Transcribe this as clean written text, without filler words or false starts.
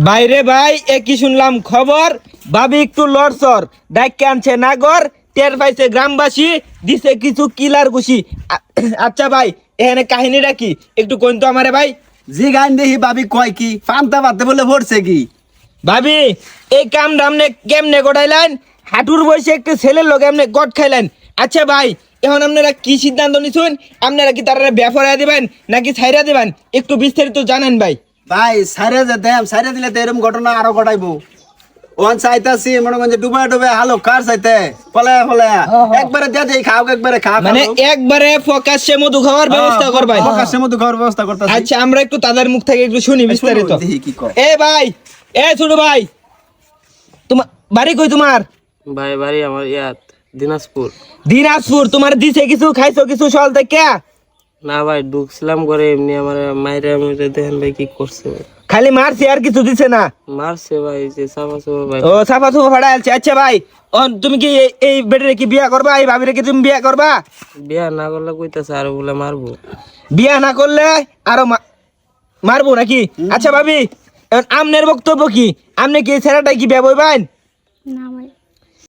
বাইরে ভাই কি শুনলাম খবর, ভাবি একটু লড়সর ডাইকে আনছে নাগর, টের পাইছে গ্রামবাসী, দিছে কিছু কিলার ঘুষি। আচ্ছা ভাই, এখানে কাহিনীটা কি একটু কোন তো আমারে ভাই। জি গান দেখি ভাবি কয় কি পান্তা ভাতে বলে ভরছে কি? ভাবি এই কামটা আপনি কেমনে গড়াইলেন? হাঁটুর বয়সে একটু ছেলের লোক এমনি গট খাইলেন। আচ্ছা ভাই, এখন আপনারা কি সিদ্ধান্ত নিছেন? আপনারা কি তারা ব্যাপারে দিবেন নাকি ছাইরা দিবেন? একটু বিস্তারিত জানেন ভাই। ভাই সাইরে যে দেম সাইরে দিলে তো এরকম ঘটনা আরো ঘটাইবো। ওন চাইতাছি মনে করেন যে ডুবে ডুবে হালো কার চাইতে ফলে ফলে একবারে দিয়ে দেই খাও একবারে খা মানে একবারে ফোকাসে মধু খাওয়ার ব্যবস্থা করবাই। ফোকাসে মধু খাওয়ার ব্যবস্থা করতেছি। আচ্ছা আমরা একটু তাদের মুখ থেকে একটু শুনি বিস্তারিত। দেখি কি কয়। এ ভাই, ছোট ভাই, তোমার বাড়ি কই? তোমার ভাই বাড়ি আমার দিনাজপুর। দিনাজপুর। তোমার দিছে কিছু, খাইছো কিছু সল থেকে? না ভাই, ঢুকছিলাম করে এমনি আমার মাইরে মাইরে দেখেন ভাই কি করছে ভাই। খালি মারছে আর কিছু দিছে না? মারছে ভাই, যে চাপা চাপা ভাই। ও সাফা সুফা ফাড়া আছে। আচ্ছা ভাই, তুমি কি এই বেটারে কি বিয়া করবা? এই ভাবিরে কি তুমি বিয়া করবা? বিয়া না করলে কইতাছে আর বলে মারবো। বিয়া না করলে আরো মারবো নাকি? আচ্ছা ভাবি, এখন আমনের বক্তব্য কি? আমনে কি ছেলেটা কি বিয়া বইবেন? না ভাই।